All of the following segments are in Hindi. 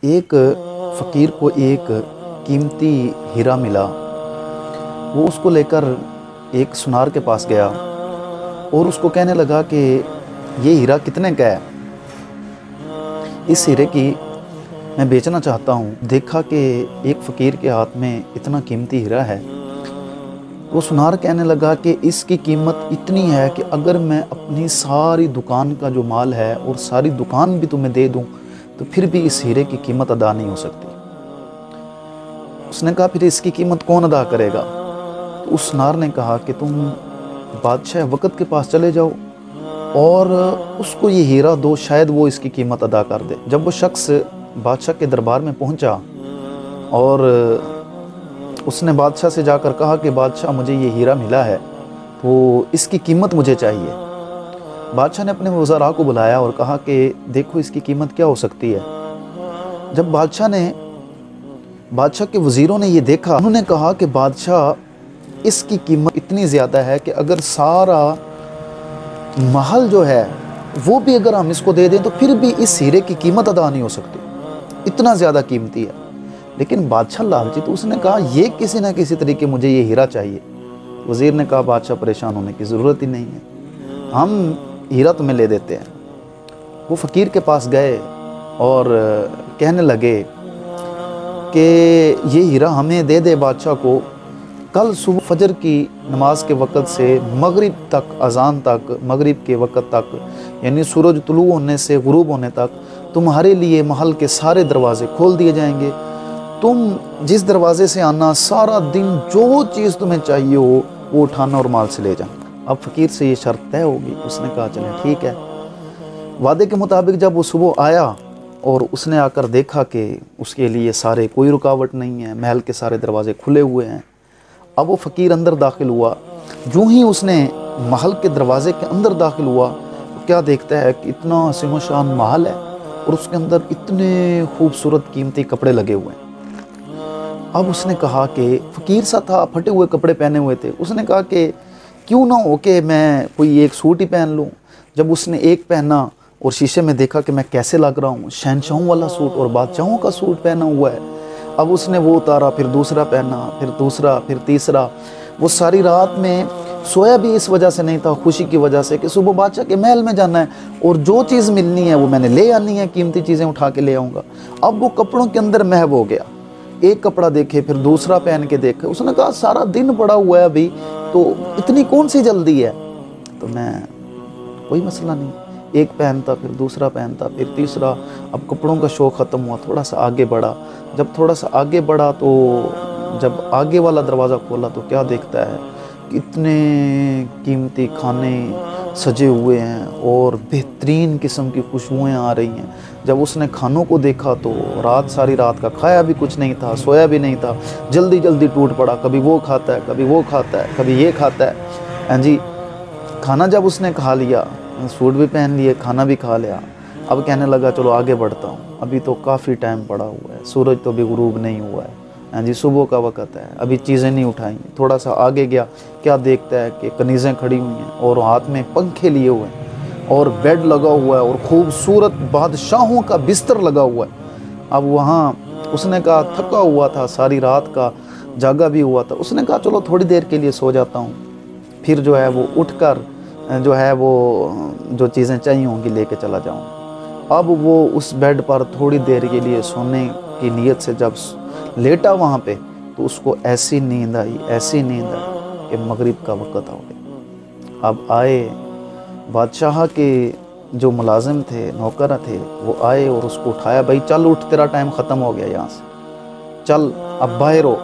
एक फ़कीर को एक कीमती हीरा मिला। वो उसको लेकर एक सुनार के पास गया और उसको कहने लगा कि ये हीरा कितने का है, इस हीरे की मैं बेचना चाहता हूँ। देखा कि एक फ़कीर के हाथ में इतना कीमती हीरा है। वो सुनार कहने लगा कि इसकी कीमत इतनी है कि अगर मैं अपनी सारी दुकान का जो माल है और सारी दुकान भी तुम्हें दे दूँ तो फिर भी इस हीरे की कीमत अदा नहीं हो सकती। उसने कहा फिर इसकी कीमत कौन अदा करेगा? तो उस सुनार ने कहा कि तुम बादशाह वक़्त के पास चले जाओ और उसको ये हीरा दो, शायद वो इसकी कीमत अदा कर दे। जब वो शख्स बादशाह के दरबार में पहुंचा और उसने बादशाह से जाकर कहा कि बादशाह मुझे ये हीरा मिला है तो इसकी कीमत मुझे चाहिए। बादशाह ने अपने वज़रा को बुलाया और कहा कि देखो इसकी कीमत क्या हो सकती है। जब बादशाह के वज़ीरों ने ये देखा, उन्होंने कहा कि बादशाह इसकी कीमत इतनी ज़्यादा है कि अगर सारा महल जो है वो भी अगर हम इसको दे दें तो फिर भी इस हीरे की कीमत अदा नहीं हो सकती, इतना ज़्यादा कीमती है। लेकिन बादशाह लालची, तो उसने कहा ये किसी ना किसी तरीके मुझे ये हीरा चाहिए। वज़ीर ने कहा बादशाह परेशान होने की ज़रूरत ही नहीं है, हम हीरा तुम्हें ले देते हैं। वो फ़कीर के पास गए और कहने लगे कि ये हीरा हमें दे दे बादशाह को, कल सुबह फजर की नमाज के वक़्त से मगरिब तक, अज़ान तक, मगरिब के वक़्त तक, यानी सूरज तुलू होने से गुरूब होने तक तुम्हारे लिए महल के सारे दरवाज़े खोल दिए जाएंगे। तुम जिस दरवाज़े से आना, सारा दिन जो चीज़ तुम्हें चाहिए हो वो उठाना और माल से ले जाना। अब फ़कीर से ये शर्त तय होगी। उसने कहा चलें ठीक है। वादे के मुताबिक जब वो सुबह आया और उसने आकर देखा कि उसके लिए सारे कोई रुकावट नहीं है, महल के सारे दरवाजे खुले हुए हैं। अब वो फ़कीर अंदर दाखिल हुआ। यूँ ही उसने महल के दरवाजे के अंदर दाखिल हुआ तो क्या देखता है कि इतना हसीन शान महल है और उसके अंदर इतने खूबसूरत कीमती कपड़े लगे हुए हैं। अब उसने कहा कि फ़कीर सा था, फटे हुए कपड़े पहने हुए थे। उसने कहा कि क्यों ना हो कि मैं कोई एक सूट ही पहन लूँ। जब उसने एक पहना और शीशे में देखा कि मैं कैसे लग रहा हूँ, शहनशाहों वाला सूट और बादशाहों का सूट पहना हुआ है। अब उसने वो उतारा, फिर दूसरा पहना, फिर दूसरा, फिर तीसरा। वो सारी रात में सोया भी इस वजह से नहीं था, खुशी की वजह से कि सुबह बादशाह के महल में जाना है और जो चीज़ मिलनी है वो मैंने ले आनी है, कीमती चीज़ें उठा के ले आऊँगा। अब वो कपड़ों के अंदर महव हो गया। एक कपड़ा देखे, फिर दूसरा पहन के देखे। उसने कहा सारा दिन पड़ा हुआ है अभी, तो इतनी कौन सी जल्दी है? तो मैं कोई मसला नहीं, एक पहनता, फिर दूसरा पहनता, फिर तीसरा। अब कपड़ों का शौक़ ख़त्म हुआ, थोड़ा सा आगे बढ़ा। जब थोड़ा सा आगे बढ़ा तो जब आगे वाला दरवाज़ा खोला तो क्या देखता है कि इतने कीमती खाने सजे हुए हैं और बेहतरीन किस्म की खुशबुएँ आ रही हैं। जब उसने खानों को देखा तो सारी रात का खाया भी कुछ नहीं था, सोया भी नहीं था, जल्दी जल्दी टूट पड़ा। कभी वो खाता है, कभी वो खाता है, कभी ये खाता है। हाँ जी, खाना जब उसने खा लिया, सूट भी पहन लिए, खाना भी खा लिया, अब कहने लगा चलो आगे बढ़ता हूँ, अभी तो काफ़ी टाइम पड़ा हुआ है, सूरज तो अभी गुरूब नहीं हुआ है। हाँ जी, सुबह का वक़्त है, अभी चीज़ें नहीं उठाई। थोड़ा सा आगे गया, क्या देखता है कि कनीज़ें खड़ी हुई हैं और हाथ में पंखे लिए हुए हैं और बेड लगा हुआ है और खूबसूरत बादशाहों का बिस्तर लगा हुआ है। अब वहाँ उसने कहा थका हुआ था, सारी रात का जागा भी हुआ था। उसने कहा चलो थोड़ी देर के लिए सो जाता हूँ, फिर जो है वो उठकर जो है वो जो चीज़ें चाहिए होंगी लेके चला जाऊँ। अब वो उस बेड पर थोड़ी देर के लिए सोने की नीयत से जब लेटा वहाँ पे, तो उसको ऐसी नींद आई, ऐसी नींद आई कि मगरिब का वक़्त हो गया। अब आए बादशाह के जो मुलाजिम थे, नौकर थे, वो आए और उसको उठाया, भाई चल उठ, तेरा टाइम ख़त्म हो गया, यहाँ से चल, अब बाहर हो।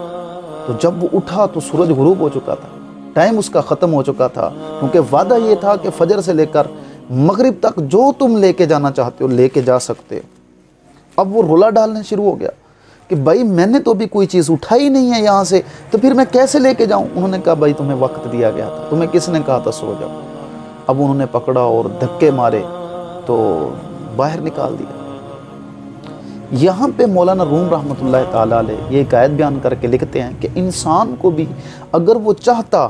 तो जब वो उठा तो सूरज गुरूब हो चुका था, टाइम उसका ख़त्म हो चुका था, क्योंकि वादा ये था कि फजर से लेकर मगरिब तक जो तुम लेके जाना चाहते हो लेके जा सकते हो। अब वो रोला डालने शुरू हो गया कि भाई मैंने तो अभी कोई चीज़ उठाई नहीं है यहाँ से, तो फिर मैं कैसे लेके जाऊँ? उन्होंने कहा भाई तुम्हें वक्त दिया गया था, तुम्हें किसने कहा था सो जाओ? अब उन्होंने पकड़ा और धक्के मारे तो बाहर निकाल दिया। यहाँ पे मौलाना रूम रहमतुल्लाह ताला अलैह ये एक आयत बयान करके लिखते हैं कि इंसान को भी अगर वो चाहता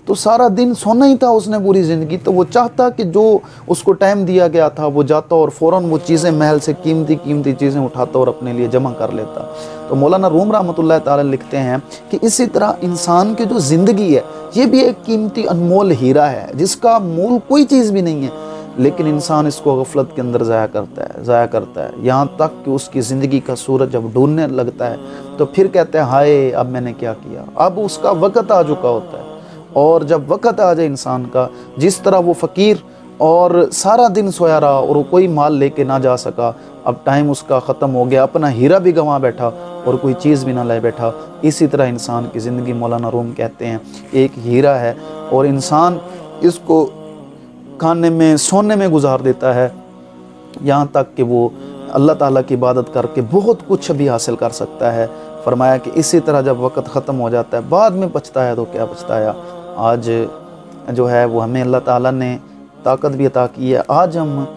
तो सारा दिन सोना ही था उसने पूरी ज़िंदगी। तो वो चाहता कि जो उसको टाइम दिया गया था वो जाता और फ़ौरन वो चीज़ें महल से कीमती कीमती चीज़ें उठाता और अपने लिए जमा कर लेता। तो मौलाना रूम रहमतुल्लाह ताला लिखते हैं कि इसी तरह इंसान की जो ज़िंदगी है ये भी एक कीमती अनमोल हीरा है जिसका मूल कोई चीज़ भी नहीं है, लेकिन इंसान इसको गफलत के अंदर ज़ाया करता है यहाँ तक कि उसकी ज़िंदगी का सूरज जब ढूंढने लगता है तो फिर कहते हैं हाय अब मैंने क्या किया। अब उसका वक़्त आ चुका होता है, और जब वक़्त आ जाए इंसान का, जिस तरह वो फ़कीर और सारा दिन सोया रहा और वो कोई माल लेके ना जा सका, अब टाइम उसका ख़त्म हो गया, अपना हीरा भी गंवा बैठा और कोई चीज़ भी ना ले बैठा। इसी तरह इंसान की ज़िंदगी मौलाना रूम कहते हैं एक हीरा है और इंसान इसको खाने में सोने में गुजार देता है यहाँ तक कि वो अल्लाह ताला की इबादत करके बहुत कुछ भी हासिल कर सकता है। फरमाया कि इसी तरह जब वक़्त ख़त्म हो जाता है बाद में पछताया तो क्या पछताया। आज जो है वो हमें अल्लाह ताला ने ताकत भी अता की है, आज हम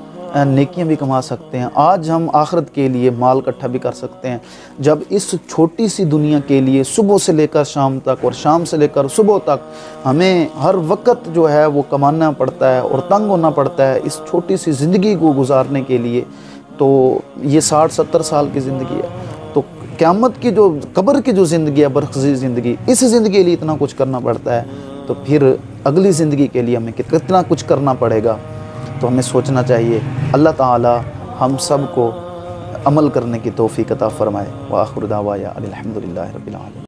नेकियां भी कमा सकते हैं, आज हम आखिरत के लिए माल इकट्ठा भी कर सकते हैं। जब इस छोटी सी दुनिया के लिए सुबह से लेकर शाम तक और शाम से लेकर सुबह तक हमें हर वक्त जो है वो कमाना पड़ता है और तंग होना पड़ता है इस छोटी सी ज़िंदगी को गुजारने के लिए, तो ये 60-70 साल की ज़िंदगी है। तो क़यामत की जो कब्र की जो ज़िंदगी है, बरखज़ी ज़िंदगी, इस ज़िंदगी के लिए इतना कुछ करना पड़ता है, तो फिर अगली ज़िंदगी के लिए हमें कितना कुछ करना पड़ेगा। तो हमें सोचना चाहिए। अल्लाह ताला हम सब को अमल करने की तौफ़ीक़ अता फ़रमाए। व आखिर दावाया अनिल हम्दुलिल्लाहि रब्बिल आलमीन।